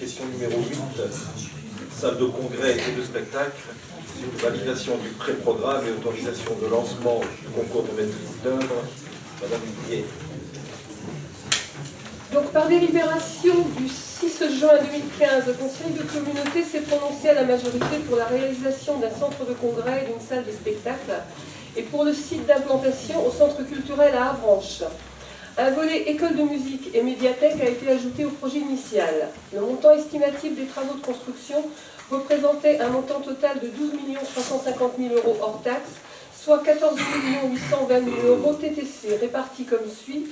question numéro 8, salle de congrès et de spectacle, validation du pré-programme et autorisation de lancement du concours de maîtrise d'œuvre. Madame Guillet. Donc, par délibération du 6 juin 2015, le Conseil de communauté s'est prononcé à la majorité pour la réalisation d'un centre de congrès et d'une salle de spectacle et pour le site d'implantation au centre culturel à Avranches. Un volet école de musique et médiathèque a été ajouté au projet initial. Le montant estimatif des travaux de construction représentait un montant total de 12 350 000 € hors taxes, soit 14 820 000 € TTC, répartis comme suit.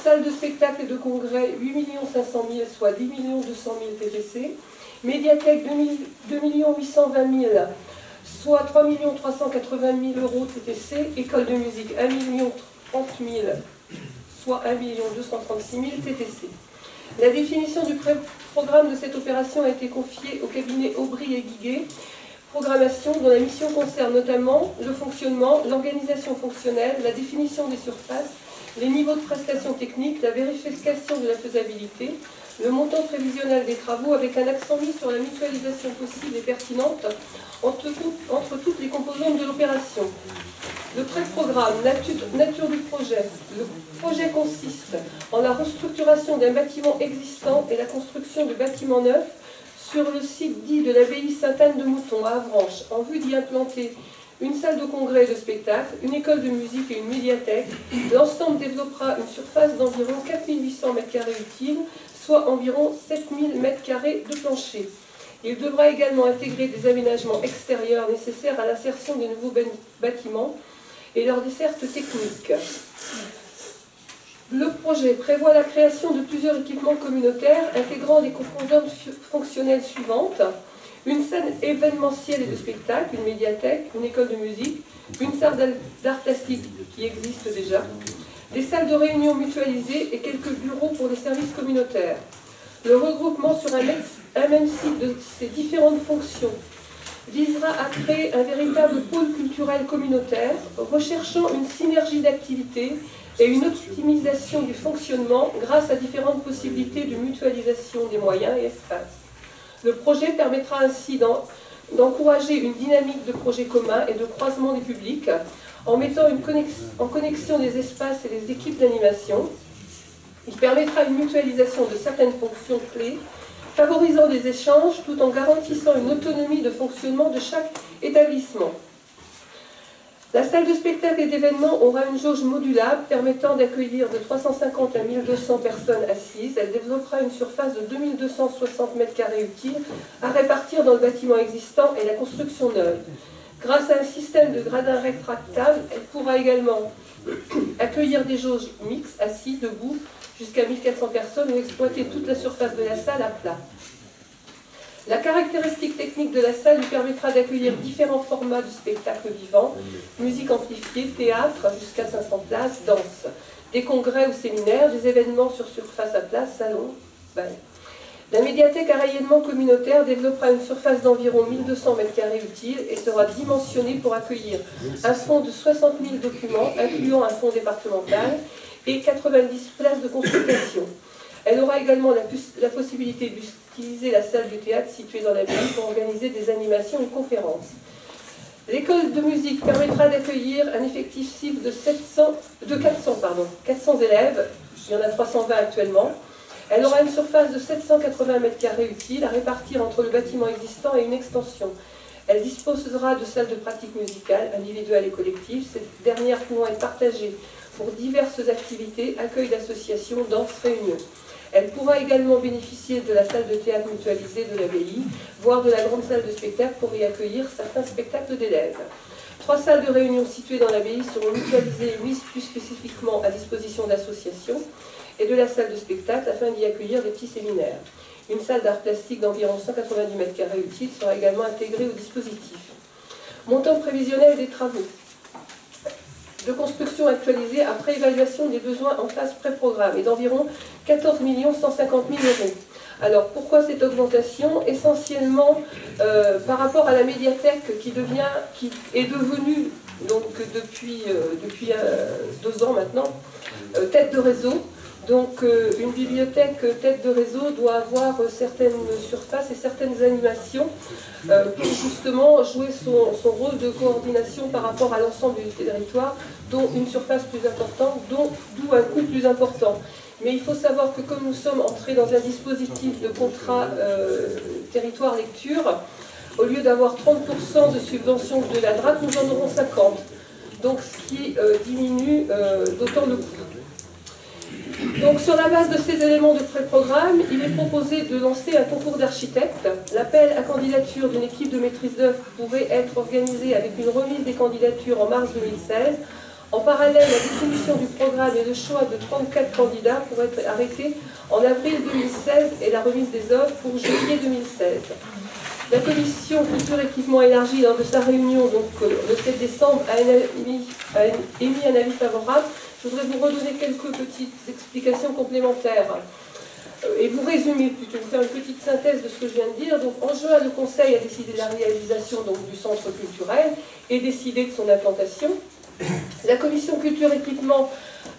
Salle de spectacle et de congrès, 8 500 000, soit 10 200 000 TTC. Médiathèque, 2 820 000, soit 3 380 000 € TTC. École de musique, 1 030 000, soit 1 236 000 TTC. La définition du programme de cette opération a été confiée au cabinet Aubry et Guiguet, programmation dont la mission concerne notamment le fonctionnement, l'organisation fonctionnelle, la définition des surfaces, les niveaux de prestations techniques, la vérification de la faisabilité, le montant prévisionnel des travaux avec un accent mis sur la mutualisation possible et pertinente entre toutes les composantes de l'opération. Le pré-programme, nature du projet. Le projet consiste en la restructuration d'un bâtiment existant et la construction de bâtiments neufs sur le site dit de l'abbaye Sainte-Anne-de-Mouton à Avranches, en vue d'y implanter une salle de congrès et de spectacle, une école de musique et une médiathèque. L'ensemble développera une surface d'environ 4 800 m² utiles, soit environ 7 000 m² de plancher. Il devra également intégrer des aménagements extérieurs nécessaires à l'insertion des nouveaux bâtiments et leur desserte technique. Le projet prévoit la création de plusieurs équipements communautaires intégrant les composantes fonctionnelles suivantes: une scène événementielle et de spectacle, une médiathèque, une école de musique, une salle d'art plastique qui existe déjà, des salles de réunion mutualisées et quelques bureaux pour les services communautaires. Le regroupement sur un même site de ces différentes fonctions visera à créer un véritable pôle culturel communautaire, recherchant une synergie d'activités et une optimisation du fonctionnement grâce à différentes possibilités de mutualisation des moyens et espaces. Le projet permettra ainsi d'encourager une dynamique de projets communs et de croisement des publics en mettant en connexion des espaces et des équipes d'animation. Il permettra une mutualisation de certaines fonctions clés, favorisant des échanges tout en garantissant une autonomie de fonctionnement de chaque établissement. La salle de spectacle et d'événements aura une jauge modulable permettant d'accueillir de 350 à 1200 personnes assises. Elle développera une surface de 2260 m² utiles à répartir dans le bâtiment existant et la construction neuve. Grâce à un système de gradins rétractables, elle pourra également accueillir des jauges mixtes, assis, debout, jusqu'à 1400 personnes ou exploiter toute la surface de la salle à plat. La caractéristique technique de la salle lui permettra d'accueillir différents formats de spectacles vivants, musique amplifiée, théâtre jusqu'à 500 places, danse, des congrès ou séminaires, des événements sur surface à plat, salon, bal. La médiathèque à rayonnement communautaire développera une surface d'environ 1200 m² utiles et sera dimensionnée pour accueillir un fonds de 60 000 documents, incluant un fonds départemental et 90 places de consultation. Elle aura également la possibilité d'utiliser la salle du théâtre située dans la ville pour organiser des animations ou conférences. L'école de musique permettra d'accueillir un effectif cible de 400 élèves, il y en a 320 actuellement. Elle aura une surface de 780 m² utiles à répartir entre le bâtiment existant et une extension. Elle disposera de salles de pratique musicale, individuelles et collectives. Cette dernière pouvant être partagée pour diverses activités, accueil d'associations, danse, réunions. Elle pourra également bénéficier de la salle de théâtre mutualisée de l'abbaye, voire de la grande salle de spectacle pour y accueillir certains spectacles d'élèves. 3 salles de réunion situées dans l'abbaye seront mutualisées et mises plus spécifiquement à disposition d'associations et de la salle de spectacle afin d'y accueillir des petits séminaires. Une salle d'art plastique d'environ 190 m² utiles sera également intégrée au dispositif. Montant prévisionnel des travaux de construction actualisée après évaluation des besoins en phase pré-programme est d'environ 14 150 000 €. Alors pourquoi cette augmentation? Essentiellement par rapport à la médiathèque qui est devenue, donc depuis 2 ans maintenant, tête de réseau. Donc une bibliothèque tête de réseau doit avoir certaines surfaces et certaines animations pour justement jouer son rôle de coordination par rapport à l'ensemble du territoire, dont une surface plus importante, d'où un coût plus important. Mais il faut savoir que comme nous sommes entrés dans un dispositif de contrat territoire lecture, au lieu d'avoir 30% de subvention de la DRAC, nous en aurons 50%. Donc ce qui diminue d'autant le coût. Donc sur la base de ces éléments de pré-programme, il est proposé de lancer un concours d'architectes. L'appel à candidature d'une équipe de maîtrise d'œuvre pourrait être organisé avec une remise des candidatures en mars 2016. En parallèle, la définition du programme et le choix de 34 candidats pourraient être arrêtés en avril 2016 et la remise des œuvres pour juillet 2016. La commission culture équipement élargie lors de sa réunion donc, le 7 décembre a émis un avis favorable. Je voudrais vous redonner quelques petites explications complémentaires et vous résumer plutôt, vous faire une petite synthèse de ce que je viens de dire. Donc, en juin, le Conseil a décidé de la réalisation donc, du centre culturel et décidé de son implantation. La commission culture équipement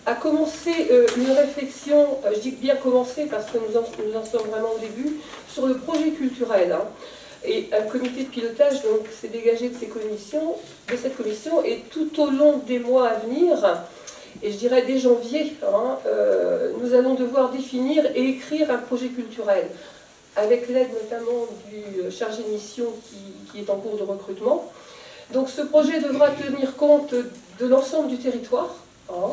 a commencé une réflexion, je dis bien commencé parce que nous en sommes vraiment au début, sur le projet culturel. Hein. Et un comité de pilotage s'est dégagé de cette commission, et tout au long des mois à venir, et je dirais dès janvier, hein, nous allons devoir définir et écrire un projet culturel, avec l'aide notamment du chargé de mission qui est en cours de recrutement. Donc ce projet devra tenir compte de l'ensemble du territoire. Hein.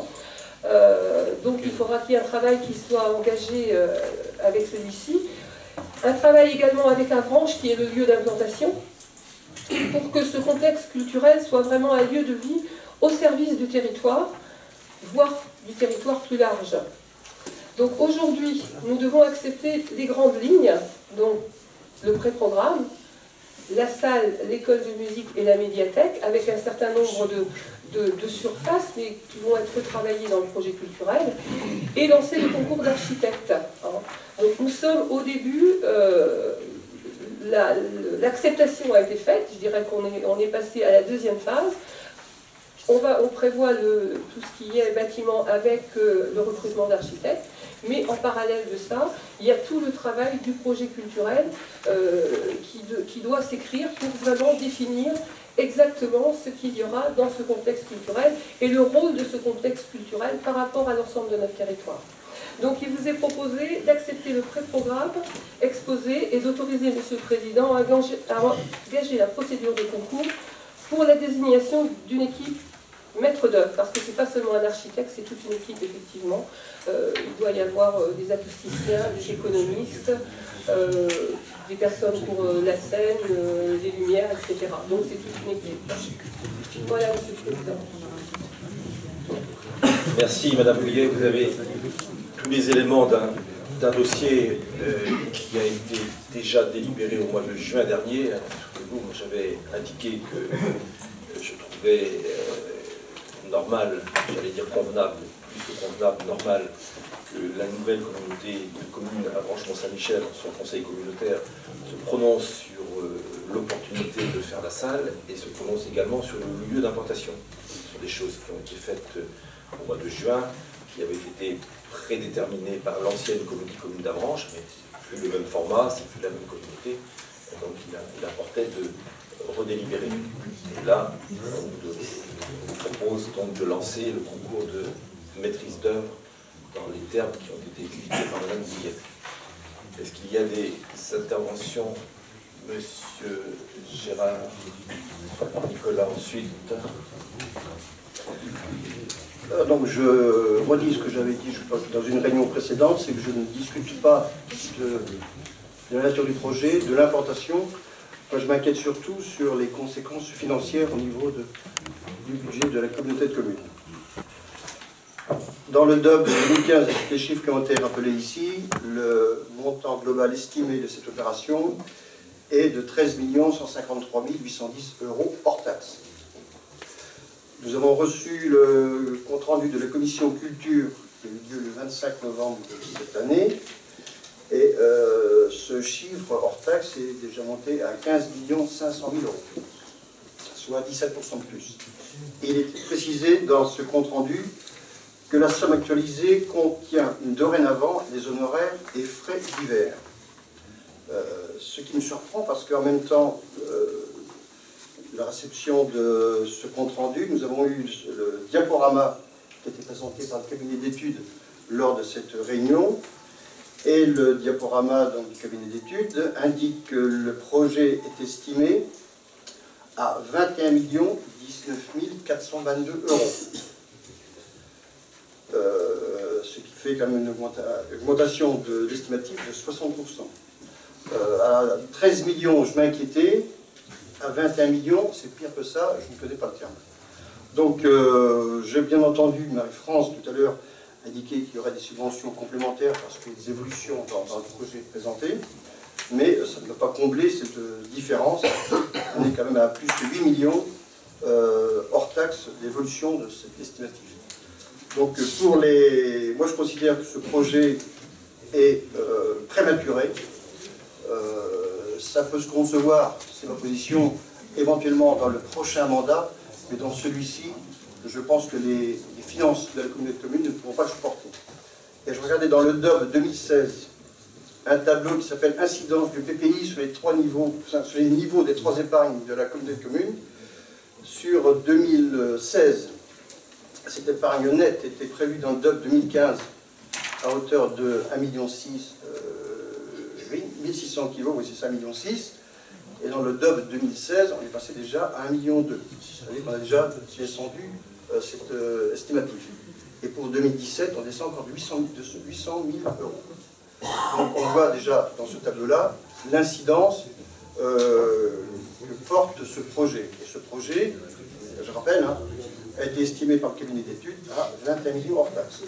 Donc il faudra qu'il y ait un travail qui soit engagé avec celui-ci. Un travail également avec Avranches, qui est le lieu d'implantation, pour que ce contexte culturel soit vraiment un lieu de vie au service du territoire, voire du territoire plus large. Donc aujourd'hui, nous devons accepter les grandes lignes, donc le pré-programme, la salle, l'école de musique et la médiathèque, avec un certain nombre de surfaces, mais qui vont être travaillées dans le projet culturel, et lancer le concours d'architectes. Donc nous sommes au début, l'acceptation a été faite, je dirais qu'on est passé à la deuxième phase. On prévoit tout ce qui est bâtiment avec le recrutement d'architectes, mais en parallèle de ça, il y a tout le travail du projet culturel qui doit s'écrire pour vraiment définir exactement ce qu'il y aura dans ce contexte culturel et le rôle de ce contexte culturel par rapport à l'ensemble de notre territoire. Donc il vous est proposé d'accepter le pré-programme exposé et d'autoriser M. le Président à engager la procédure de concours pour la désignation d'une équipe maître d'œuvre, parce que ce n'est pas seulement un architecte, c'est toute une équipe effectivement. Il doit y avoir des acousticiens, des économistes, des personnes pour la scène, les lumières, etc. Donc c'est toute une équipe. Voilà, M. le Président. Merci Madame Bouillet, vous avez tous les éléments d'un dossier qui a été déjà délibéré au mois de juin dernier. J'avais indiqué que je trouvais normal, j'allais dire convenable, plus que convenable, normal, que la nouvelle communauté de communes Avranches-Mont-Saint-Michel, son conseil communautaire, se prononce sur l'opportunité de faire la salle et se prononce également sur le lieu d'implantation. Ce sont des choses qui ont été faites au mois de juin, qui avaient été prédéterminées par l'ancienne communauté commune d'Avranches, mais c'est plus le même format, c'est plus la même communauté, et donc il importait de redélibérer. Et là, on propose donc de lancer le concours de maîtrise d'œuvre dans les termes qui ont été expliqués par Mme Bouillet. Est-ce qu'il y a des interventions, Monsieur Gérard, Nicolas ensuite? Donc je redis ce que j'avais dit, je pense, dans une réunion précédente, c'est que je ne discute pas de la nature du projet, de l'implantation. Moi, je m'inquiète surtout sur les conséquences financières au niveau du budget de la communauté de communes. Dans le DOB 2015, les chiffres qui ont été rappelés ici, le montant global estimé de cette opération est de 13 153 810 € hors taxe. Nous avons reçu le compte-rendu de la commission culture qui a eu lieu le 25 novembre de cette année. Et ce chiffre hors taxe est déjà monté à 15 500 000 €, soit 17% de plus. Et il est précisé dans ce compte-rendu que la somme actualisée contient dorénavant les honoraires et frais divers. Ce qui me surprend parce qu'en même temps, la réception de ce compte-rendu, nous avons eu le diaporama qui a été présenté par le cabinet d'études lors de cette réunion, et le diaporama donc, du cabinet d'études indique que le projet est estimé à 21 19 422 €. Ce qui fait quand même une augmentation de l'estimatif de 60%. À 13 millions, je m'inquiétais. À 21 millions, c'est pire que ça, je ne connais pas le terme. Donc, j'ai bien entendu Marie-France tout à l'heure indiquer qu'il y aurait des subventions complémentaires parce qu'il y a des évolutions dans le projet présenté, mais ça ne peut pas combler cette différence. On est quand même à plus de 8 millions hors taxe d'évolution de cette estimative. Donc, moi je considère que ce projet est prématuré. Ça peut se concevoir, c'est ma position, éventuellement dans le prochain mandat, mais dans celui-ci, je pense que les finances de la communauté de communes ne pourront pas le supporter. Et je regardais dans le DOB 2016 un tableau qui s'appelle Incidence du PPI sur les trois niveaux, enfin, sur les niveaux des trois épargnes de la communauté de communes. Sur 2016, cette épargne nette était prévue dans le DOB 2015 à hauteur de 1,6 million, 1600 kg, oui c'est ça, 1,6 million. Et dans le DOB 2016, on est passé déjà à 1,2 million. C'est-à-dire qu'on a déjà descendu cette estimative. Et pour 2017, on descend encore de 800 000 €. Donc on voit déjà dans ce tableau-là l'incidence que porte ce projet. Et ce projet, je rappelle, hein, a été estimé par le cabinet d'études à 21 millions hors taxes.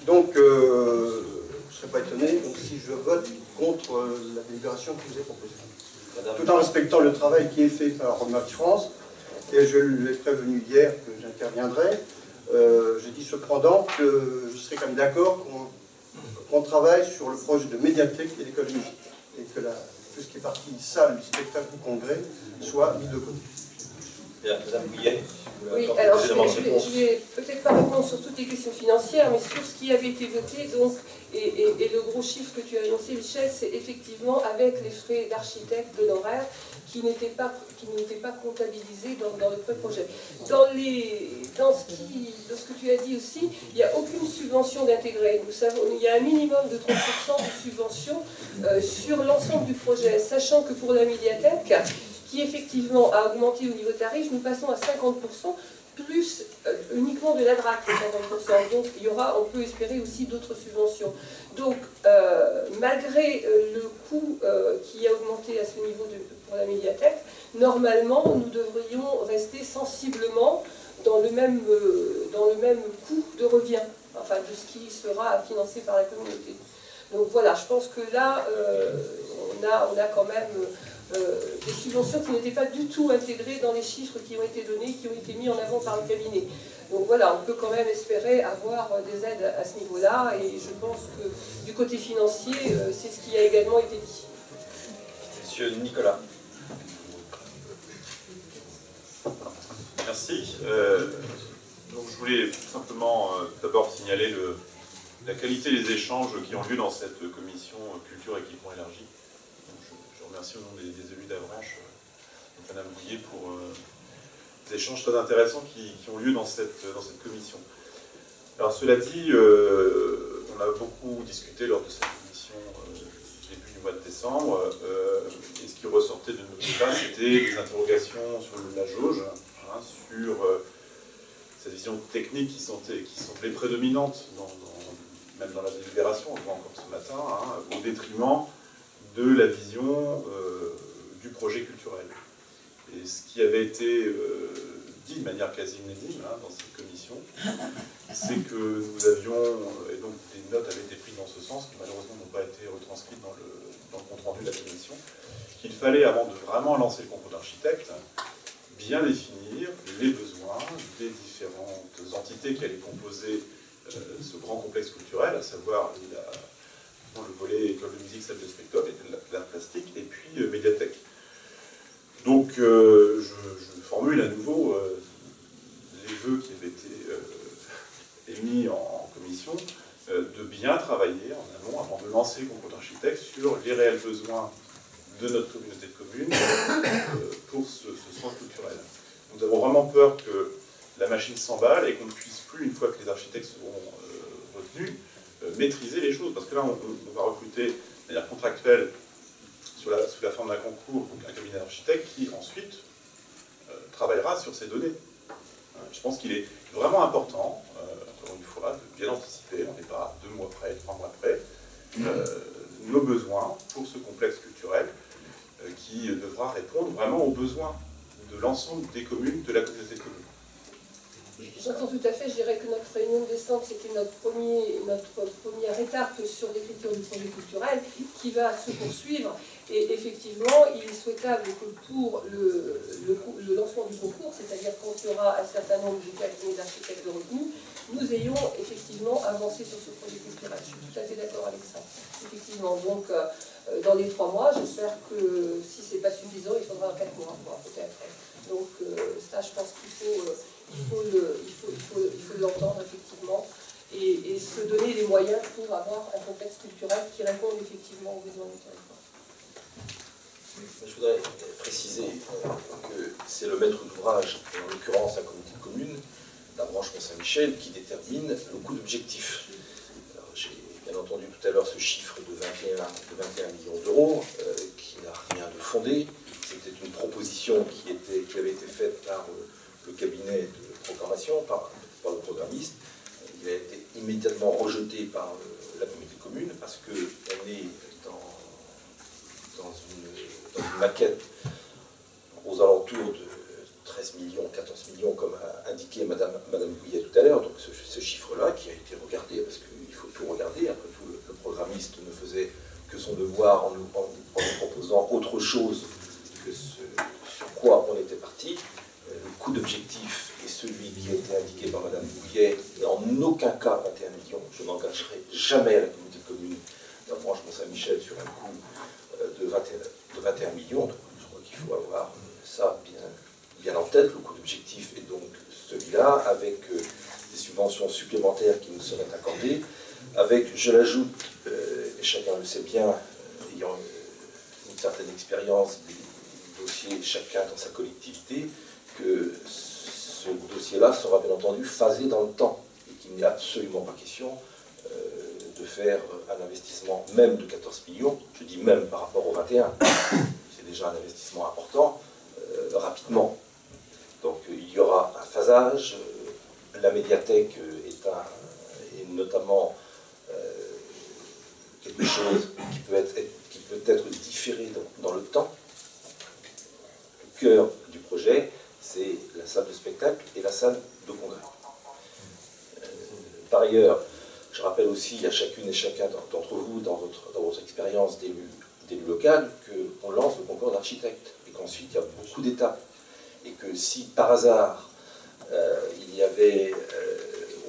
Donc, je ne serais pas étonné donc, si je vote contre la délibération que je vous ai proposée. Tout en respectant le travail qui est fait par Marie-France, et je l'ai prévenu hier que j'interviendrai, j'ai dit cependant que je serais quand même d'accord qu'on travaille sur le projet de médiathèque et d'école de musique, et que tout ce qui est partie salle, spectacle ou congrès soit mis de côté. Bien, Madame Bouillet. Oui, alors je vais peut-être pas répondre sur toutes les questions financières, mais sur ce qui avait été voté, donc, et le gros chiffre que tu as annoncé, Michel, c'est effectivement avec les frais d'architecte d'honoraires qui n'étaient pas comptabilisés dans le pré-projet. Dans ce que tu as dit aussi, il n'y a aucune subvention d'intégrer. Nous savons, il y a un minimum de 30% de subvention sur l'ensemble du projet, sachant que pour la médiathèque, qui effectivement a augmenté au niveau tarif, nous passons à 50%, plus uniquement de la DRAC, 50%. Donc il y aura, on peut espérer aussi d'autres subventions. Donc malgré le coût qui a augmenté à ce niveau pour la médiathèque, normalement nous devrions rester sensiblement dans le même coût de revient, enfin de ce qui sera financé par la communauté. Donc voilà, je pense que là, on a quand même des subventions qui n'étaient pas du tout intégrées dans les chiffres qui ont été donnés, qui ont été mis en avant par le cabinet. Donc voilà, on peut quand même espérer avoir des aides à ce niveau-là, et je pense que du côté financier, c'est ce qui a également été dit. Monsieur Nicolas. Merci. Donc je voulais simplement d'abord signaler la qualité des échanges qui ont lieu dans cette commission culture et équipement élargi. Je remercie au nom des élus d'Avranches, Madame Bouillet, pour des échanges très intéressants qui ont lieu dans cette commission. Alors cela dit, on a beaucoup discuté lors de cette commission début du mois de décembre, et ce qui ressortait de nos débats, c'était des interrogations sur la jauge, hein, sur cette vision technique qui semblait prédominante, même dans la délibération, on le voit encore ce matin, hein, au détriment de la vision du projet culturel. Et ce qui avait été dit de manière quasi unanime dans cette commission, c'est que nous avions, et donc des notes avaient été prises dans ce sens, qui malheureusement n'ont pas été retranscrites dans le compte-rendu de la commission, qu'il fallait, avant de vraiment lancer le concours d'architecte, bien définir les besoins des différentes entités qui allaient composer ce grand complexe culturel, à savoir le volet école de musique, salle de spectacle, et de l'art plastique, et puis médiathèque. Donc je formule à nouveau les vœux qui avaient été réunis en commission, de bien travailler en amont, avant de lancer le concours d'architecte, sur les réels besoins de notre communauté de communes pour ce centre culturel. Nous avons vraiment peur que la machine s'emballe et qu'on ne puisse plus, une fois que les architectes seront retenus, maîtriser les choses. Parce que là, on va recruter de manière contractuelle, sous la forme d'un concours, un cabinet d'architectes qui ensuite travaillera sur ces données. Je pense qu'il est vraiment important, encore une fois, de bien anticiper, on n'est pas 2 mois près, 3 mois près, nos besoins pour ce complexe culturel qui devra répondre vraiment aux besoins de l'ensemble des communes, de la communauté de communes. J'entends tout à fait, je dirais que notre réunion de décembre, c'était notre première étape sur l'écriture du projet culturel qui va se poursuivre. Et effectivement, il est souhaitable que pour le lancement du concours, c'est-à-dire quand il y aura un certain nombre de cabinets d'architectes de retenue, nous ayons effectivement avancé sur ce projet culturel. Je suis tout à fait d'accord avec ça. Effectivement, donc dans les 3 mois, j'espère que si ce n'est pas suffisant, il faudra 4 mois, peut-être. Donc ça, je pense qu'il faut l'entendre effectivement et se donner les moyens pour avoir un complexe culturel qui réponde effectivement aux besoins du territoire. Je voudrais préciser que c'est le maître d'ouvrage, en l'occurrence la communauté de communes, la branche Mont-Saint-Michel, qui détermine le coût d'objectif. J'ai bien entendu tout à l'heure ce chiffre de 21 millions d'euros, qui n'a rien de fondé. C'était une proposition qui avait été faite par le cabinet de programmation, par le programmiste. Il a été immédiatement rejeté par la communauté de communes parce qu'on est dans une maquette aux alentours de 13 millions, 14 millions, comme a indiqué Madame Bouillet tout à l'heure. Donc ce chiffre-là qui a été regardé, parce qu'il faut tout regarder, après tout, le programmiste ne faisait que son devoir en nous proposant autre chose que ce sur quoi on était parti. Le coût d'objectif est celui qui a été indiqué par Madame Bouillet, et en aucun cas 21 millions. Je n'engagerai jamais à la communauté de communes de la branche Mont-Saint-Michel sur un coût de 21 millions. Donc, je crois qu'il faut avoir ça bien en tête. Le coût d'objectif est donc celui-là, avec des subventions supplémentaires qui nous seraient accordées, avec, je l'ajoute, et chacun le sait bien, ayant une certaine expérience des dossiers chacun dans sa collectivité, que ce dossier-là sera bien entendu phasé dans le temps et qu'il n'y a absolument pas question de faire un investissement même de 14 millions, je dis même par rapport au 21, c'est déjà un investissement important, rapidement. Donc il y aura un phasage, la médiathèque est notamment quelque chose qui peut être différé dans le temps. Le cœur du projet, c'est la salle de spectacle et la salle de congrès. Par ailleurs, je rappelle aussi à chacune et chacun d'entre vous, dans votre expérience d'élu local, qu'on lance le concours d'architecte et qu'ensuite il y a beaucoup d'étapes. Et que si par hasard il y avait,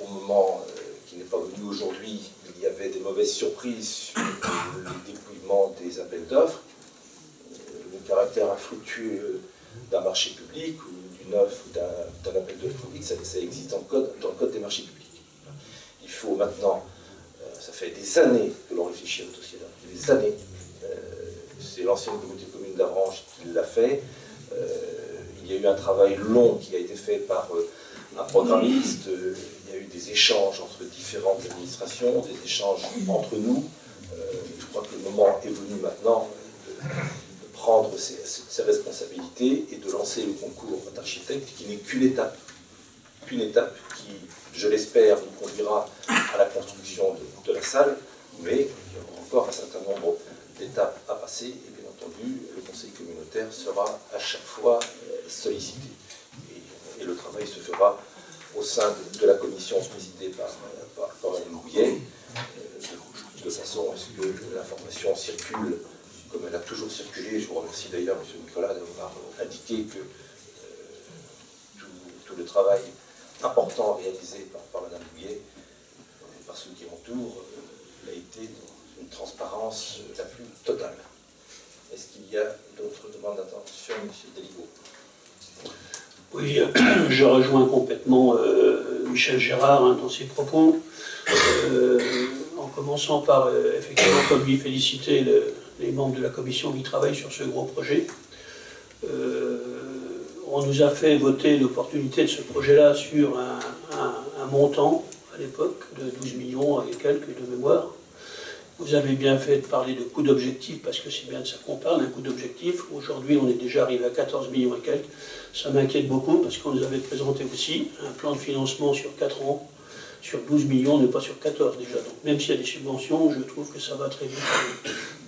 au moment qui n'est pas venu aujourd'hui, il y avait des mauvaises surprises sur le dépouillement des appels d'offres, le caractère infructueux d'un marché public ou d'une offre ou d'un appel d'offres public, ça existe dans le code des marchés publics. Il faut maintenant, ça fait des années que l'on réfléchit à ce dossier-là, des années. C'est l'ancienne communauté de communes d'Avranches qui l'a fait. Il y a eu un travail long qui a été fait par un programmiste. Il y a eu des échanges entre différentes administrations, des échanges entre nous. Je crois que le moment est venu maintenant de prendre ses responsabilités et de lancer le concours d'architecte qui n'est qu'une étape qui, je l'espère, nous conduira à la construction de la salle, mais il y aura encore un certain nombre d'étapes à passer, et bien entendu, le conseil communautaire sera à chaque fois sollicité. Et le travail se fera au sein de la commission présidée par Mme Bouillet, de façon à ce que l'information circule comme elle a toujours circulé. Je vous remercie d'ailleurs, M. Nicolas, d'avoir indiqué que tout le travail important réalisé par Mme Bouillet et par ceux qui l'entourent a été dans une transparence la plus totale. Est-ce qu'il y a d'autres demandes d'intervention, M. Deligo? Oui, je rejoins complètement Michel Gérard dans ses propos, en commençant par, effectivement, comme lui, féliciter les membres de la commission qui travaillent sur ce gros projet. On nous a fait voter l'opportunité de ce projet-là sur un montant, à l'époque, de 12 millions et quelques de mémoire. Vous avez bien fait de parler de coût d'objectif, parce que c'est bien de ça qu'on parle, un coût d'objectif. Aujourd'hui, on est déjà arrivé à 14 millions et quelques. Ça m'inquiète beaucoup, parce qu'on nous avait présenté aussi un plan de financement sur 4 ans, sur 12 millions, mais pas sur 14 déjà. Donc même s'il y a des subventions, je trouve que ça va très vite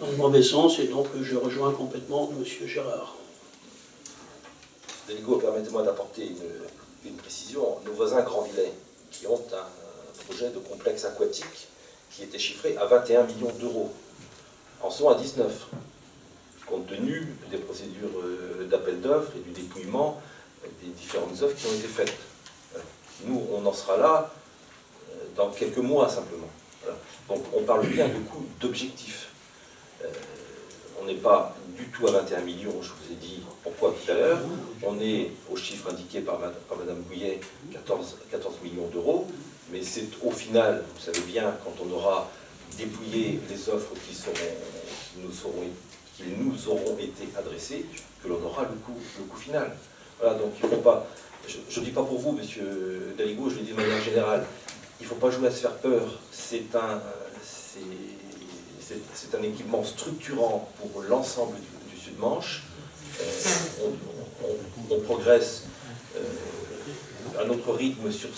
dans le mauvais sens, et donc je rejoins complètement M. Gérard. Deligo, permettez-moi d'apporter une précision. Nos voisins Grandvillais, qui ont un projet de complexe aquatique, qui était chiffré à 21 millions d'euros, en sont à 19, compte tenu des procédures d'appel d'offres et du dépouillement des différentes offres qui ont été faites. Nous, on en sera là dans quelques mois simplement. Voilà. Donc on parle bien de coût d'objectif. On n'est pas du tout à 21 millions, je vous ai dit pourquoi tout à l'heure. On est au chiffre indiqué par Mme Bouillet, 14 millions d'euros. Mais c'est au final, vous savez bien, quand on aura dépouillé les offres qui nous auront été adressées, que l'on aura le coût final. Voilà, donc il ne faut pas, je ne dis pas pour vous, monsieur Deligo, je le dis de manière générale, il ne faut pas jouer à se faire peur. C'est un équipement structurant pour l'ensemble du Sud-Manche. On progresse à notre rythme sur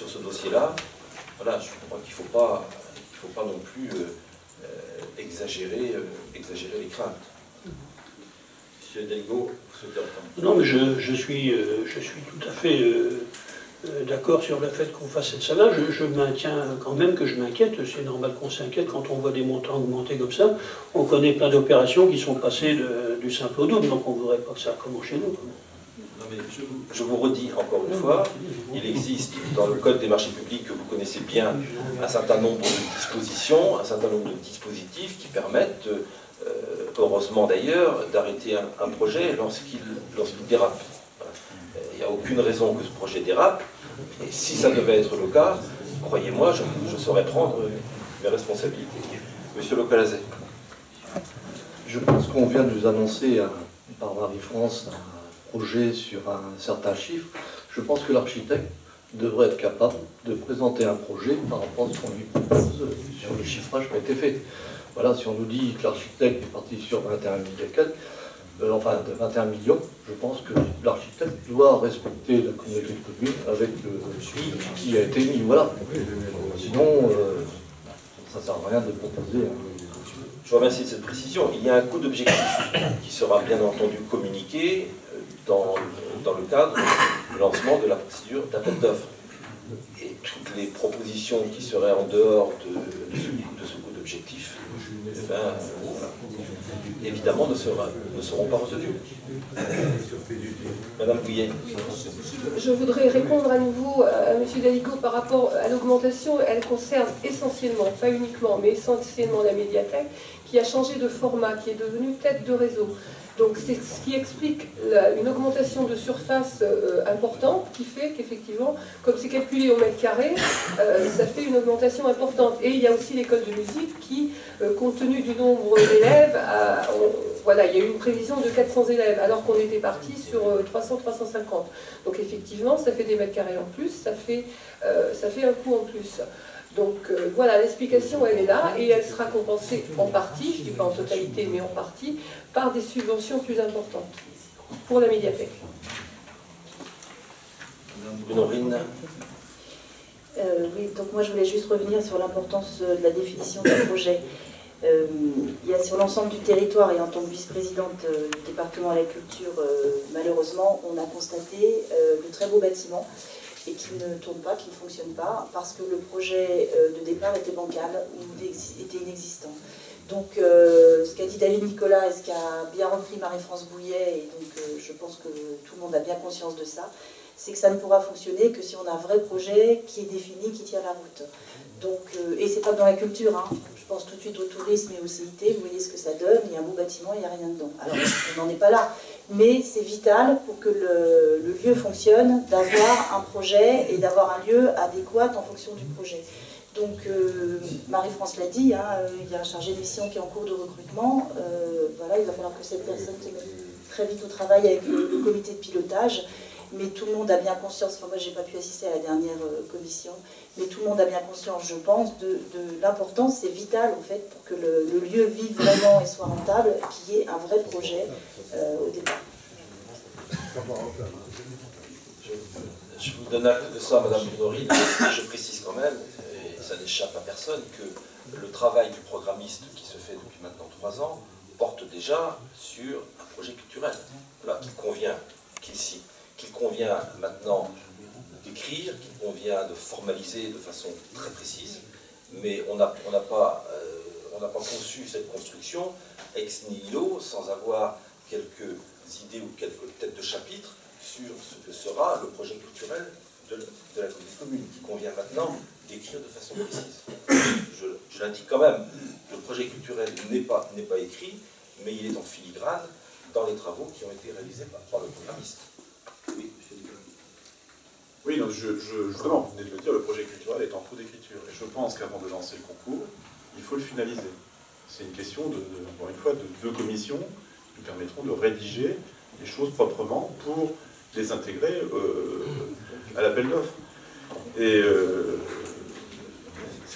ce dossier-là. Voilà, je crois qu'il ne faut pas non plus exagérer les craintes. Monsieur Deligo, vous souhaitez répondre? Non, mais je suis tout à fait d'accord sur le fait qu'on fasse cette saga. Je maintiens quand même que je m'inquiète. C'est normal qu'on s'inquiète quand on voit des montants augmenter comme ça. On connaît plein d'opérations qui sont passées du simple au double, donc on ne voudrait pas que ça recommence chez nous. Non, mais je vous redis encore une fois, il existe dans le Code des marchés publics, que vous connaissez bien, un certain nombre de dispositions, un certain nombre de dispositifs qui permettent, heureusement d'ailleurs, d'arrêter un projet lorsqu'il dérape. Il n'y a aucune raison que ce projet dérape, et si ça devait être le cas, croyez-moi, je saurais prendre mes responsabilités. Monsieur Localazet. Je pense qu'on vient de nous annoncer par Marie-France un projet sur un certain chiffre. Je pense que l'architecte devrait être capable de présenter un projet par rapport à ce qu'on lui propose sur le chiffrage qui a été fait. Voilà, si on nous dit que l'architecte est parti sur 21 millions, enfin de 21 millions, je pense que l'architecte doit respecter la communauté de communes avec le suivi qui a été mis. Voilà. Sinon, ça ne sert à rien de proposer. Je vous remercie de cette précision. Il y a un coût d'objectif qui sera bien entendu communiqué dans le cadre du lancement de la procédure d'appel d'offres. Et toutes les propositions qui seraient en dehors de ce coût d'objectif, voilà, évidemment ne seront pas retenues. Madame Bouillet. Je voudrais répondre à nouveau à M. Deligo par rapport à l'augmentation. Elle concerne essentiellement, pas uniquement, mais essentiellement la médiathèque, qui a changé de format, qui est devenue tête de réseau. Donc c'est ce qui explique une augmentation de surface importante, qui fait qu'effectivement, comme c'est calculé au mètre carré, ça fait une augmentation importante. Et il y a aussi l'école de musique qui, compte tenu du nombre d'élèves, voilà, il y a eu une prévision de 400 élèves, alors qu'on était parti sur 300-350. Donc effectivement, ça fait des mètres carrés en plus, ça fait un coût en plus. Donc voilà, l'explication elle est là et elle sera compensée en partie, je ne dis pas en totalité mais en partie, par des subventions plus importantes pour la médiathèque. Honorine. Oui, donc moi je voulais juste revenir sur l'importance de la définition du projet. Il y a sur l'ensemble du territoire, et en tant que vice-présidente du département à la culture, malheureusement, on a constaté de très beaux bâtiments et qui ne tournent pas, qui ne fonctionnent pas, parce que le projet de départ était bancal ou était inexistant. Donc ce qu'a dit David Nicolas et ce qu'a bien repris Marie-France Bouillet, et donc je pense que tout le monde a bien conscience de ça, c'est que ça ne pourra fonctionner que si on a un vrai projet qui est défini, qui tient la route. Donc, et c'est pas dans la culture, hein. Je pense tout de suite au tourisme et au CIT, vous voyez ce que ça donne, il y a un beau bâtiment, il n'y a rien dedans. Alors, on n'en est pas là, mais c'est vital pour que le lieu fonctionne, d'avoir un projet et d'avoir un lieu adéquat en fonction du projet. Donc, Marie-France l'a dit, hein, il y a un chargé de mission qui est en cours de recrutement. Voilà, il va falloir que cette personne se mette très vite au travail avec le comité de pilotage. Mais tout le monde a bien conscience, enfin moi je n'ai pas pu assister à la dernière commission, mais tout le monde a bien conscience, je pense, de l'importance, c'est vital en fait, pour que le lieu vive vraiment et soit rentable, qu'il y ait un vrai projet au départ. Je vous donne acte de ça, Madame Boudori, mais je précise quand même, et ça n'échappe à personne, que le travail du programmiste qui se fait depuis maintenant 3 ans porte déjà sur un projet culturel, voilà, qu'il convient maintenant d'écrire, qu'il convient de formaliser de façon très précise, mais on n'a pas conçu cette construction ex nihilo sans avoir quelques idées ou quelques têtes de chapitre sur ce que sera le projet culturel de la commune, qui convient maintenant d'écrire de façon précise. Je l'indique quand même, le projet culturel n'est pas écrit, mais il est en filigrane dans les travaux qui ont été réalisés par le programmiste. Oui, oui, donc justement, vous venez de le dire, le projet culturel est en cours d'écriture. Et je pense qu'avant de lancer le concours, il faut le finaliser. C'est une question, encore une fois, de 2 commissions qui nous permettront de rédiger les choses proprement pour les intégrer à l'appel d'offres. Et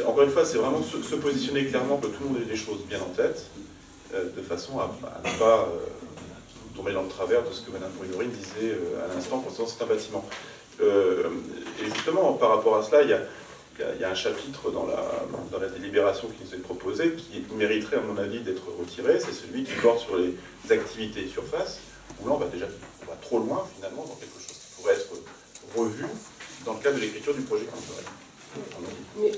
encore une fois, c'est vraiment se positionner clairement, que tout le monde ait les choses bien en tête, de façon à ne pas tomber dans le travers de ce que Mme Brunori disait à l'instant concernant certains bâtiments. Et justement, par rapport à cela, il y a un chapitre dans la délibération qui nous est proposé qui mériterait, à mon avis, d'être retiré. C'est celui qui porte sur les activités de surface, où là, on va trop loin, finalement, dans quelque chose qui pourrait être revu dans le cadre de l'écriture du projet culturel. Mais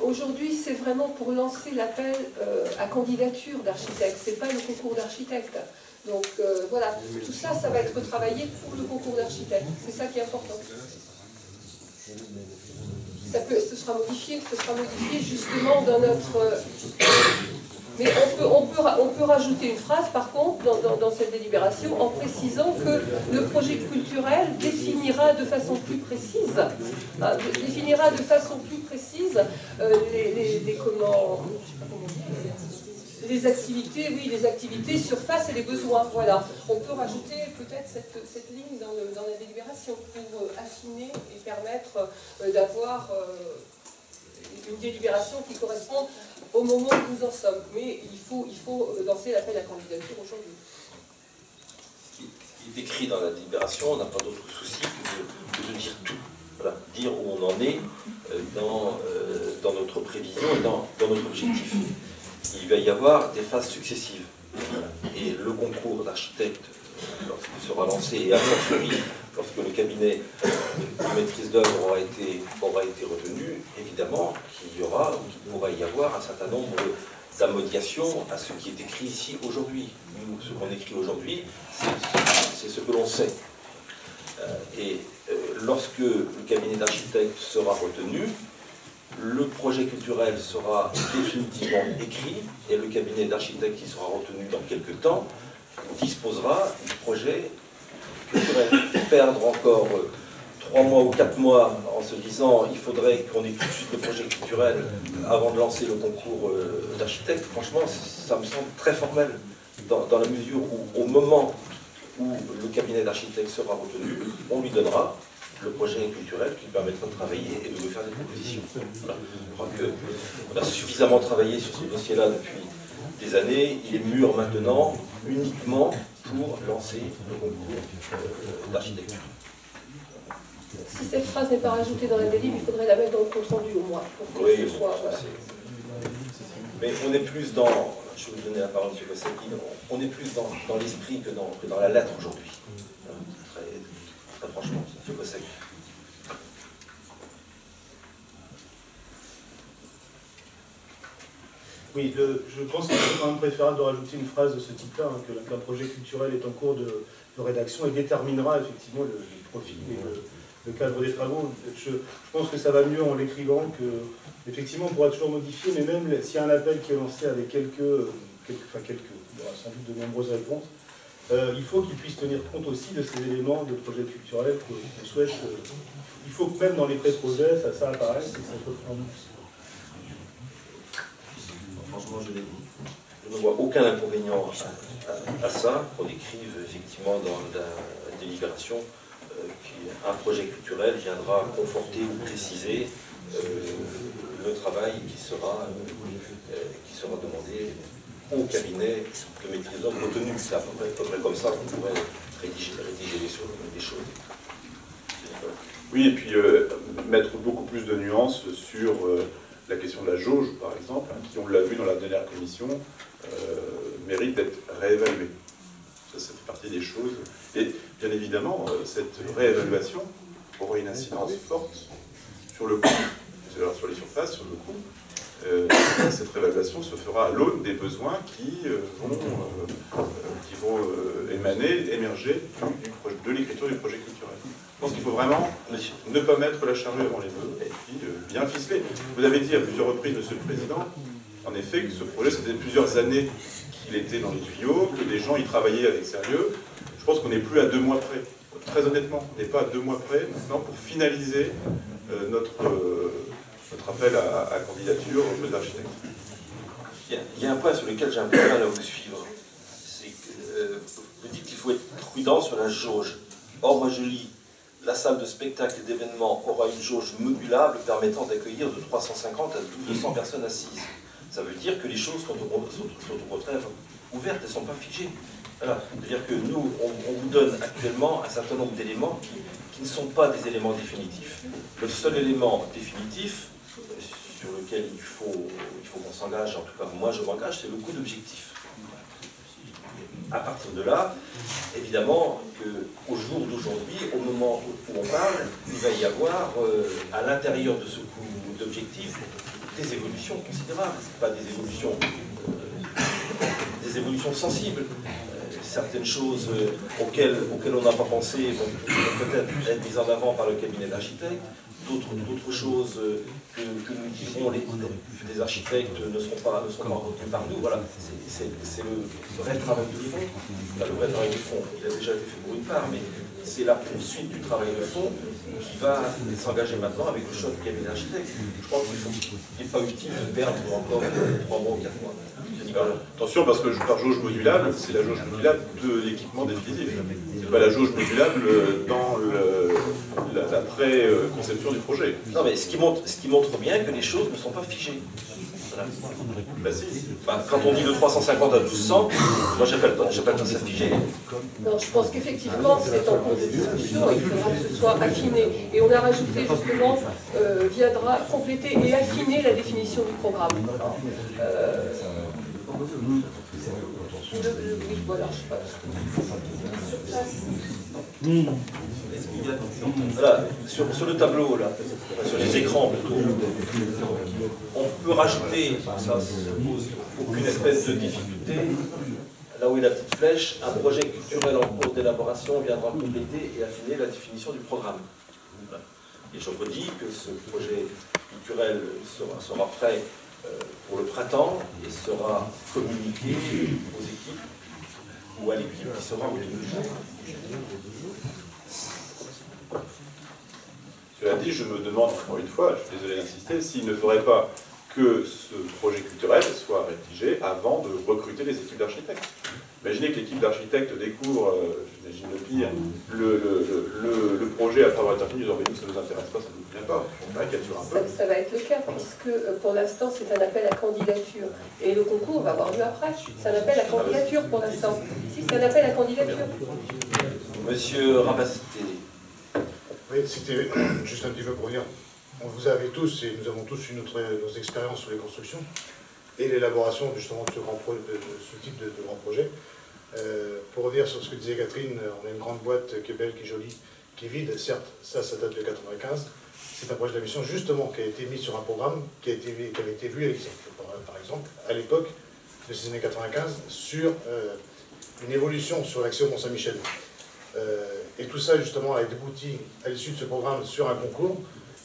aujourd'hui, c'est vraiment pour lancer l'appel à candidature d'architecte, c'est pas le concours d'architecte. Donc voilà, tout ça, ça va être travaillé pour le concours d'architecte. C'est ça qui est important. Ce sera modifié justement dans notre... Mais on peut rajouter une phrase, par contre, dans cette délibération, en précisant que le projet culturel définira de façon plus précise, les activités surface et les besoins. Voilà. On peut rajouter peut-être cette ligne dans la délibération pour affiner et permettre d'avoir une délibération qui correspond au moment où nous en sommes. Mais il faut lancer l'appel à candidature aujourd'hui. Il est écrit dans la délibération, on n'a pas d'autre souci que de dire tout. Voilà, dire où on en est dans notre prévision et dans notre objectif. Il va y avoir des phases successives. Et le concours d'architecte, lorsqu'il sera lancé, et à fortiori, lorsque le cabinet de maîtrise d'œuvre aura été retenu, évidemment qu'il pourra y avoir un certain nombre d'amodiations à ce qui est écrit ici aujourd'hui. Nous, ce qu'on écrit aujourd'hui, c'est ce que l'on sait. Et lorsque le cabinet d'architecte sera retenu, le projet culturel sera définitivement écrit et le cabinet d'architecte qui sera retenu dans quelques temps disposera du projet culturel. Perdre encore 3 mois ou 4 mois en se disant il faudrait qu'on ait tout de suite le projet culturel avant de lancer le concours d'architecte, franchement, ça me semble très formel dans la mesure où, au moment où le cabinet d'architecte sera retenu, on lui donnera le projet culturel qui permettra de travailler et de nous faire des propositions. Voilà. Je crois qu'on a suffisamment travaillé sur ce dossier-là depuis des années. Il est mûr maintenant uniquement pour lancer le concours d'architecture. Si cette phrase n'est pas rajoutée dans la délib, il faudrait la mettre dans le compte-rendu au moins. Pour que ce soit, voilà. Mais on est plus dans, je vais vous donner la parole à M. Kosecki, on est plus dans l'esprit que dans la lettre aujourd'hui. Très franchement, M. Kosecki. Oui, je pense qu'il est quand même préférable de rajouter une phrase de ce type-là, hein, que qu'un projet culturel est en cours de rédaction et déterminera effectivement le profil et le cadre des travaux. Je pense que ça va mieux en l'écrivant que... Effectivement, on pourra toujours modifier, mais même s'il y a un appel qui est lancé avec il y aura sans doute de nombreuses réponses, il faut qu'ils puissent tenir compte aussi de ces éléments de projet culturel qu'on souhaite. Il faut que même dans les pré-projets, ça apparaisse et ça soit en nous. Franchement, je ne vois aucun inconvénient à ça, qu'on écrive effectivement dans la délibération qu'un projet culturel viendra conforter ou préciser le travail qui sera demandé au cabinet de maîtrise d'œuvre retenu. C'est à peu près comme ça qu'on pourrait rédiger les choses. Oui, et puis mettre beaucoup plus de nuances sur la question de la jauge, par exemple, hein, qui, on l'a vu dans la dernière commission, mérite d'être réévaluée. Ça fait partie des choses. Et bien évidemment, cette réévaluation aura une incidence forte sur le coût, sur les surfaces, sur le coût. Cette réévaluation se fera à l'aune des besoins qui vont émerger de l'écriture du projet culturel. Je pense qu'il faut vraiment ne pas mettre la charrue avant les bœufs et puis bien ficeler. Vous avez dit à plusieurs reprises, Monsieur le Président, en effet, que ce projet, c'était plusieurs années qu'il était dans les tuyaux, que des gens y travaillaient avec sérieux. Je pense qu'on n'est plus à 2 mois près. Très honnêtement, on n'est pas à 2 mois près maintenant pour finaliser notre appel à candidature au poste d'architecte. Il y a un point sur lequel j'ai un peu de mal à vous suivre. C'est que vous dites qu'il faut être prudent sur la jauge. Or, moi je lis, la salle de spectacle et d'événements aura une jauge modulable permettant d'accueillir de 350 à 200 personnes assises. Ça veut dire que les choses sont au contraire ouvertes, elles ne sont pas figées. Voilà. C'est-à-dire que nous, on vous donne actuellement un certain nombre d'éléments qui ne sont pas des éléments définitifs. Le seul élément définitif sur lequel il faut qu'on s'engage, en tout cas moi je m'engage, c'est le coût d'objectif. À partir de là, évidemment qu'au jour d'aujourd'hui, au moment où on parle, il va y avoir à l'intérieur de ce coût d'objectif des évolutions considérables, pas des évolutions sensibles. Certaines choses auxquelles on n'a pas pensé vont peut-être être mises en avant par le cabinet d'architectes, d'autres choses que nous dirons les architectes ne seront pas retenus par nous. Voilà, c'est le vrai travail de fond. Enfin, le vrai travail de fond, il a déjà été fait pour une part, mais c'est la poursuite du travail de fond qui va s'engager maintenant avec le choix du cabinet d'architectes. Je crois qu'il n'est pas utile de perdre encore 3 mois ou 4 mois. Attention, parce que par jauge modulable, c'est la jauge modulable de l'équipement définitif. C'est pas la jauge modulable dans la pré-conception du projet. Non, mais ce qui montre bien que les choses ne sont pas figées. Voilà. Bah, si. Bah, quand on dit de 350 à 1200, moi j'appelle pas ça figé. Non, je pense qu'effectivement c'est en cours de discussion et il faudra que ce soit affiné. Et on a rajouté justement, viendra compléter et affiner la définition du programme. Oui, voilà, je sais pas. Voilà, sur le tableau, là, sur les écrans plutôt, on peut rajouter, ça ne pose aucune espèce de difficulté, là où est la petite flèche, un projet culturel en cours d'élaboration viendra compléter et affiner la définition du programme. Voilà. Et je redis que ce projet culturel sera prêt pour le printemps et sera communiqué aux équipes ou à l'équipe qui sera au début du jour. Cela dit, je me demande encore une fois, je suis désolé d'insister, s'il ne faudrait pas que ce projet culturel soit rédigé avant de recruter les équipes d'architectes. Imaginez que l'équipe d'architectes découvre, j'imagine le pire, le projet après avoir été retenu, ils ont dit que ça ne nous intéresse pas, ça ne nous convient pas. On caricature un peu. Ça va être le cas, puisque pour l'instant c'est un appel à candidature. Et le concours va avoir lieu après. C'est un appel à candidature pour l'instant. Si, c'est un appel à candidature. Monsieur Rabasté. Oui, c'était juste un petit peu pour dire, vous avez tous, et nous avons tous eu nos expériences sur les constructions, et l'élaboration justement de ce type de grand projet. Pour revenir sur ce que disait Catherine, on a une grande boîte qui est belle, qui est jolie, qui est vide, certes, ça date de 95. C'est un projet de la mission justement qui a été mis sur un programme, qui avait été vu, par exemple, à l'époque de ces années 95, sur une évolution sur l'accès au Mont-Saint-Michel. Et tout ça, justement, a débouti à l'issue de ce programme sur un concours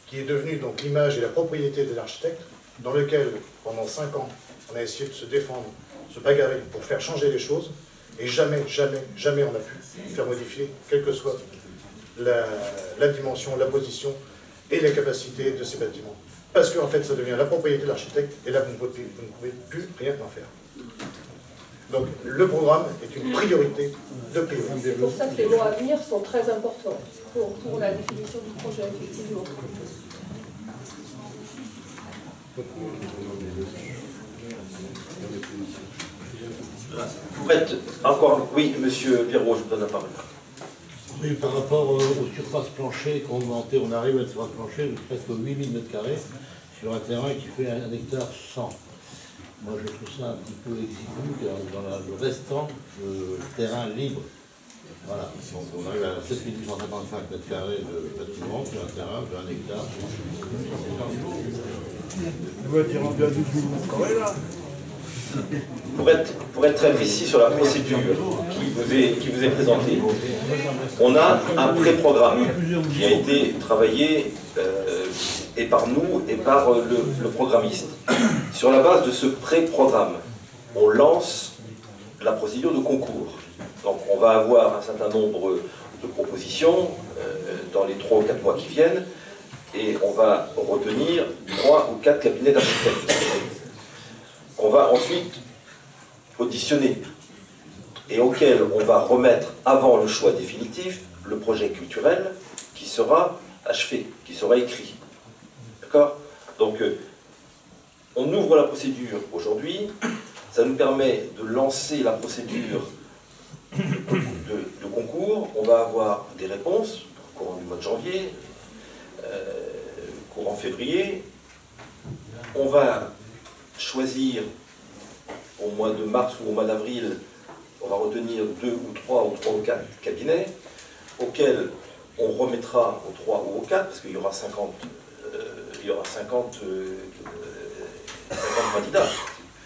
qui est devenu donc l'image et la propriété de l'architecte, dans lequel, pendant 5 ans, on a essayé de se défendre, se bagarrer pour faire changer les choses. Et jamais, jamais, jamais on a pu faire modifier, quelle que soit la dimension, la position et les capacités de ces bâtiments. Parce qu'en fait, ça devient la propriété de l'architecte, et là, vous ne pouvez plus rien en faire. Donc, le programme est une priorité de priorité. C'est pour ça que les mois à venir sont très importants pour la définition du projet, effectivement. Pour être encore... Oui, monsieur Pierrot, je vous donne la parole. Oui, par rapport aux surfaces planchées qu'on augmentait, on arrive à une surface planchée de presque 8000 m² sur un terrain qui fait 1 hectare 100. Moi, je trouve ça un petit peu exigu dans le restant de terrain libre. Voilà, donc on arrive à 7855 m² de bâtiment sur un terrain de 1 hectare. Pour être très précis sur la procédure qui vous est présentée, on a un pré-programme qui a été travaillé et par nous et par le programmiste. Sur la base de ce pré-programme, on lance la procédure de concours. Donc on va avoir un certain nombre de propositions dans les 3 ou 4 mois qui viennent, et on va retenir 3 ou 4 cabinets d'architectes. On va ensuite auditionner et auquel on va remettre, avant le choix définitif, le projet culturel qui sera achevé, qui sera écrit. D'accord? Donc, on ouvre la procédure aujourd'hui, ça nous permet de lancer la procédure de concours. On va avoir des réponses, courant du mois de janvier, courant février. On va choisir au mois de mars ou au mois d'avril, on va retenir 2 ou 3 ou 4 cabinets auxquels on remettra aux 3 ou aux 4, parce qu'il y aura 50 candidats.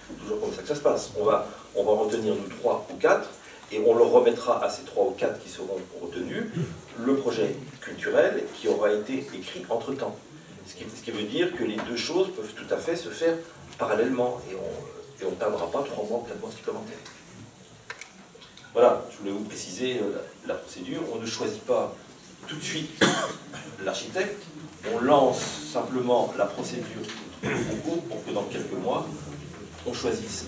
C'est toujours comme ça que ça se passe. On va retenir nous 3 ou 4 et on leur remettra à ces 3 ou 4 qui seront retenus le projet culturel qui aura été écrit entre-temps. Ce qui veut dire que les deux choses peuvent tout à fait se faire parallèlement et on ne perdra pas 3 mois ou 4 mois supplémentaires. Voilà, je voulais vous préciser la procédure. On ne choisit pas tout de suite l'architecte, on lance simplement la procédure de concours pour que dans quelques mois, on choisisse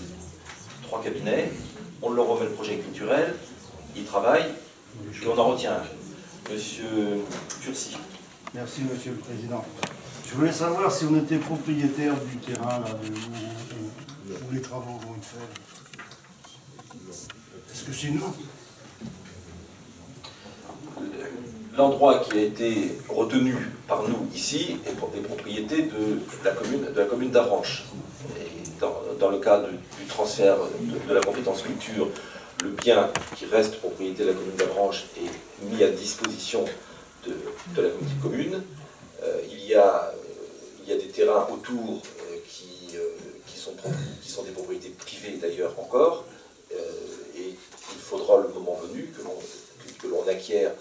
3 cabinets, on leur remet le projet culturel, ils travaillent et on en retient un. Monsieur Turcy. Merci, Monsieur le Président. Je voulais savoir si on était propriétaire du terrain là, où les travaux vont être faits. Est-ce que c'est nous? L'endroit qui a été retenu par nous ici est propriété de la commune d'Avranches. Dans le cas du transfert de la compétence culture, le bien qui reste propriété de la commune d'Avranches est mis à disposition de la communauté de communes. Il y a des terrains autour qui sont des propriétés privées d'ailleurs encore, et il faudra le moment venu que l'on acquiert,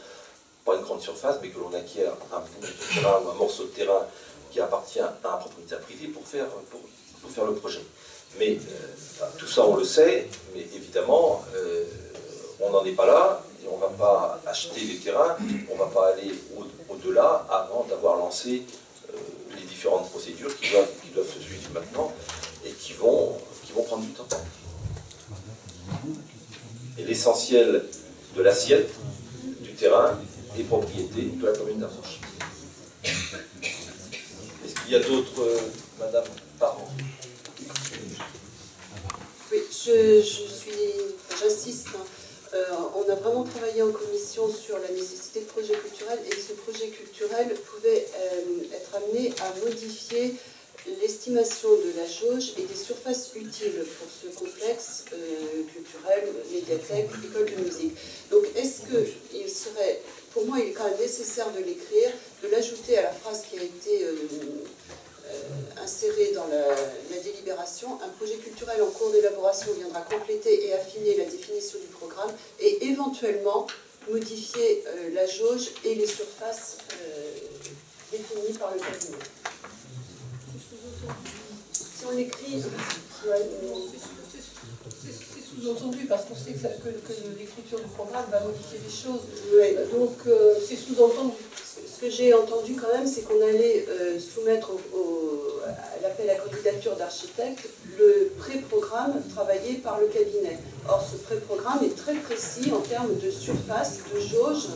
pas une grande surface, mais que l'on acquiert un bout de terrain ou un morceau de terrain qui appartient à un propriétaire privé pour faire le projet. Mais tout ça on le sait, mais évidemment on n'en est pas là, et on ne va pas acheter des terrains, on ne va pas aller au-delà avant d'avoir lancé les différentes procédures qui doivent se suivre maintenant et qui vont prendre du temps. Et l'essentiel de l'assiette du terrain est propriété de la commune d'Avranches. Est-ce qu'il y a d'autres, Madame Parent? Oui, j'insiste. On a vraiment travaillé en commission sur la nécessité de projet culturel, et ce projet culturel pouvait être amené à modifier l'estimation de la jauge et des surfaces utiles pour ce complexe culturel, médiathèque, école de musique. Donc est-ce qu'il serait, pour moi il est quand même nécessaire de l'écrire, de l'ajouter à la phrase qui a été insérée dans la délibération: un projet culturel en cours d'élaboration viendra compléter et affiner la définition du programme et éventuellement modifier la jauge et les surfaces définies par le cabinet. Si on écrit... sous-entendu, parce qu'on sait que l'écriture du programme va modifier les choses. Ouais. Donc, c'est sous-entendu. Ce que j'ai entendu quand même, c'est qu'on allait soumettre à l'appel à candidature d'architecte le pré-programme travaillé par le cabinet. Or, ce pré-programme est très précis en termes de surface, de jauge.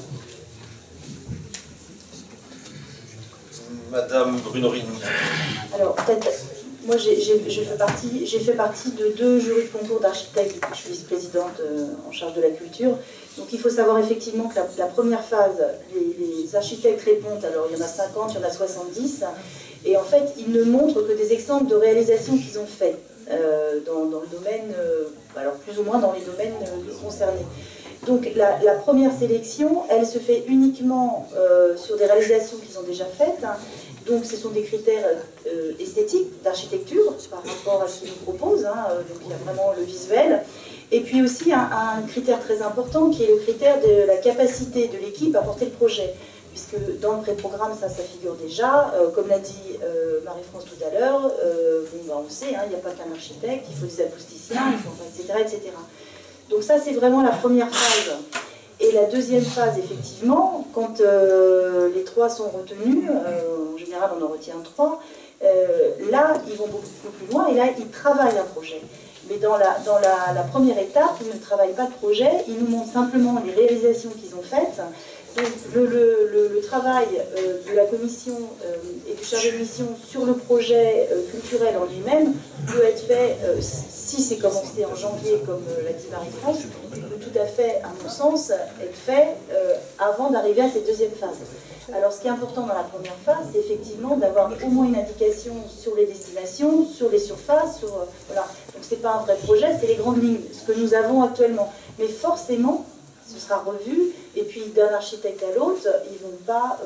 Madame Bruno-Rini. Alors, peut-être, moi j'ai fait partie de 2 jurys de concours d'architectes, je suis vice-présidente en charge de la culture. Donc il faut savoir effectivement que la première phase, les architectes répondent, alors il y en a 50, il y en a 70, et en fait ils ne montrent que des exemples de réalisations qu'ils ont fait dans le domaine, alors plus ou moins dans les domaines concernés. Donc la première sélection, elle se fait uniquement sur des réalisations qu'ils ont déjà faites. Donc ce sont des critères esthétiques, d'architecture, par rapport à ce qu'ils nous proposent. Donc il y a vraiment le visuel. Et puis aussi un critère très important qui est le critère de la capacité de l'équipe à porter le projet. Puisque dans le pré-programme, ça figure déjà. Comme l'a dit Marie-France tout à l'heure, on le sait, il n'y a pas qu'un architecte, il faut des acousticiens, etc., etc. Donc ça, c'est vraiment la première phase. Et la deuxième phase, effectivement, quand les 3 sont retenus, en général on en retient 3, là, ils vont beaucoup plus loin et là, ils travaillent un projet. Mais dans la première étape, ils ne travaillent pas de projet, ils nous montrent simplement les réalisations qu'ils ont faites. Donc le travail de la commission et du chargé de mission sur le projet culturel en lui-même peut être fait, si c'est commencé en janvier, comme l'a dit Marie-France, peut tout à fait, à mon sens, être fait avant d'arriver à cette deuxième phase. Alors ce qui est important dans la première phase, c'est effectivement d'avoir au moins une indication sur les destinations, sur les surfaces, voilà. Donc c'est pas un vrai projet, c'est les grandes lignes, ce que nous avons actuellement. Mais forcément, ce sera revu, et puis d'un architecte à l'autre, ils ne vont pas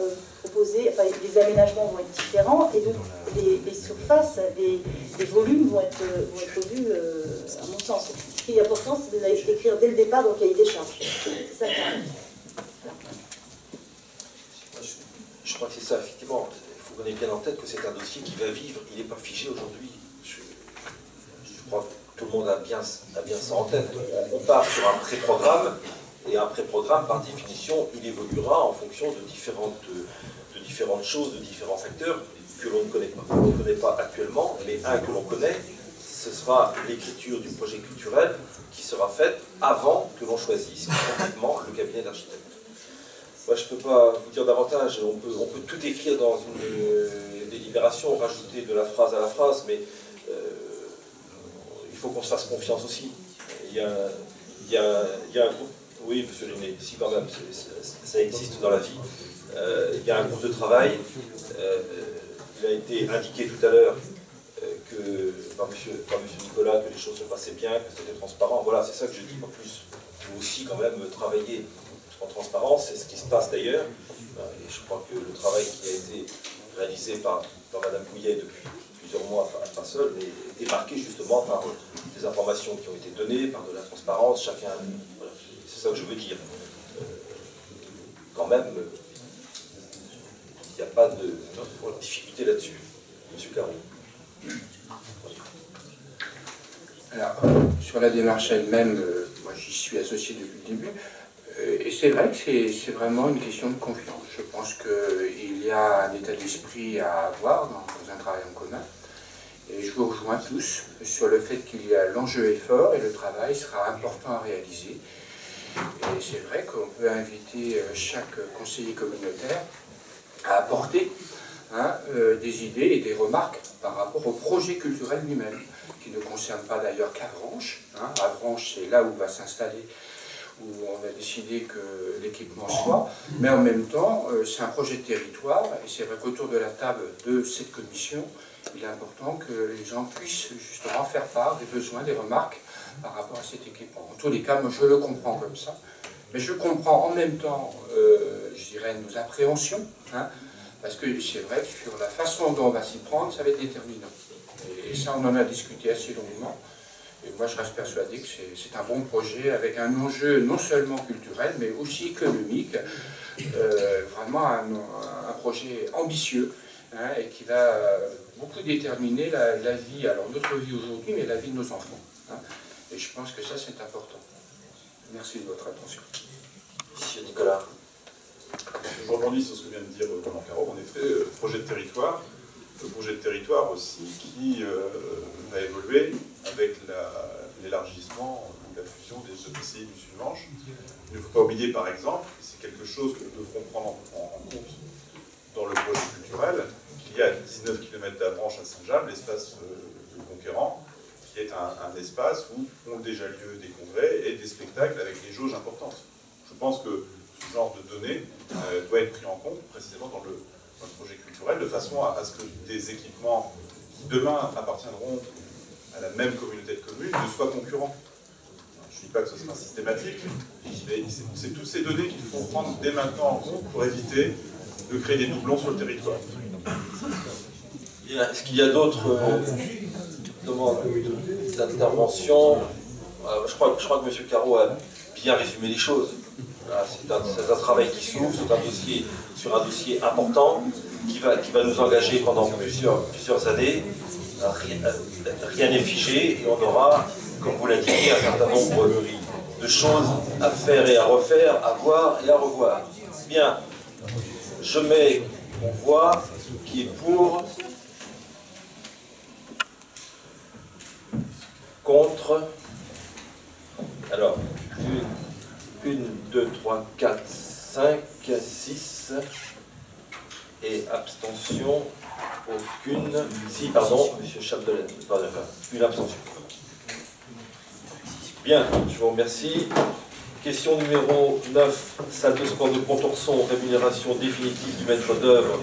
proposer, enfin les aménagements vont être différents, et donc les surfaces, les volumes vont être revus, à mon sens. Ce qui est important, c'est d'écrire dès le départ dans le cahier des charges. C'est ça qui est. Je crois que c'est ça, effectivement. Il faut qu'on ait bien en tête que c'est un dossier qui va vivre, il n'est pas figé aujourd'hui. Je crois que tout le monde a bien ça en tête. On part sur un pré-programme, et un pré-programme, par définition, il évoluera en fonction de différentes choses, de différents facteurs que l'on ne connaît pas. On ne connaît pas actuellement, mais un que l'on connaît, ce sera l'écriture du projet culturel qui sera faite avant que l'on choisisse complètement le cabinet d'architecte. Moi, je ne peux pas vous dire davantage, on peut tout écrire dans une délibération, rajouter de la phrase à la phrase, mais il faut qu'on se fasse confiance aussi. Il y a un groupe, oui, monsieur Lenné, si quand même, ça existe dans la vie. Il y a un groupe de travail, il a été indiqué tout à l'heure par monsieur Nicolas que les choses se passaient bien, que c'était transparent. Voilà, c'est ça que je dis, pas plus. Il faut aussi quand même travailler en transparence, c'est ce qui se passe d'ailleurs. Et je crois que le travail qui a été réalisé par Madame Pouillet depuis plusieurs mois, pas seul, mais est marqué justement par des informations qui ont été données, par de la transparence, chacun... Voilà, c'est ça que je veux dire. Quand même, il n'y a pas de difficulté là-dessus. Monsieur Caron. Alors, sur la démarche elle-même, moi j'y suis associé depuis le début. Et c'est vrai que c'est vraiment une question de confiance. Je pense qu'il y a un état d'esprit à avoir dans un travail en commun. Et je vous rejoins tous sur le fait qu'il y a l'enjeu est fort et le travail sera important à réaliser. Et c'est vrai qu'on peut inviter chaque conseiller communautaire à apporter des idées et des remarques par rapport au projet culturel lui-même, qui ne concerne pas d'ailleurs qu'Avranches. Avranches, c'est là où va s'installer, où on a décidé que l'équipement soit, mais en même temps, c'est un projet de territoire, et c'est vrai qu'autour de la table de cette commission, il est important que les gens puissent justement faire part des besoins, des remarques par rapport à cet équipement. En tous les cas, moi je le comprends comme ça, mais je comprends en même temps, je dirais, nos appréhensions, parce que c'est vrai que sur la façon dont on va s'y prendre, ça va être déterminant. Et ça, on en a discuté assez longuement. Et moi, je reste persuadé que c'est un bon projet avec un enjeu non seulement culturel, mais aussi économique. Vraiment un projet ambitieux et qui va beaucoup déterminer la vie, alors notre vie aujourd'hui, mais la vie de nos enfants. Et je pense que ça, c'est important. Merci de votre attention. Monsieur Nicolas. Je rebondis sur ce que vient de dire Roland Caro. En effet, projet de territoire, le projet de territoire aussi qui va évoluer avec l'élargissement ou la fusion des EPCI du Sud-Manche. Il ne faut pas oublier, par exemple, et c'est quelque chose que nous devrons prendre en compte dans le projet culturel, qu'il y a 19 km d'Avranches à Saint-James, l'espace de Conquérant, qui est un espace où ont déjà lieu des congrès et des spectacles avec des jauges importantes. Je pense que ce genre de données doit être pris en compte précisément dans le projet culturel, de façon à ce que des équipements qui demain appartiendront à la même communauté de communes ne soient concurrents. Je ne dis pas que ce sera systématique, mais c'est toutes ces données qu'il faut prendre dès maintenant en compte pour éviter de créer des doublons sur le territoire. Est-ce qu'il y a d'autres interventions? Je crois que M. Caro a bien résumé les choses. C'est un travail qui s'ouvre sur un dossier important qui va nous engager pendant plusieurs années. Rien n'est figé et on aura, comme vous l'indiquez, un certain nombre de choses à faire et à refaire, à voir et à revoir. Bien, je mets en voix qui est pour, contre. Alors, 1, 2, 3, 4, 5, 6 et abstention, aucune. Si, pardon, M. Chapdelaine, une abstention. Bien, je vous remercie. Question numéro 9, salle de sport de Pontorson, rémunération définitive du maître d'œuvre.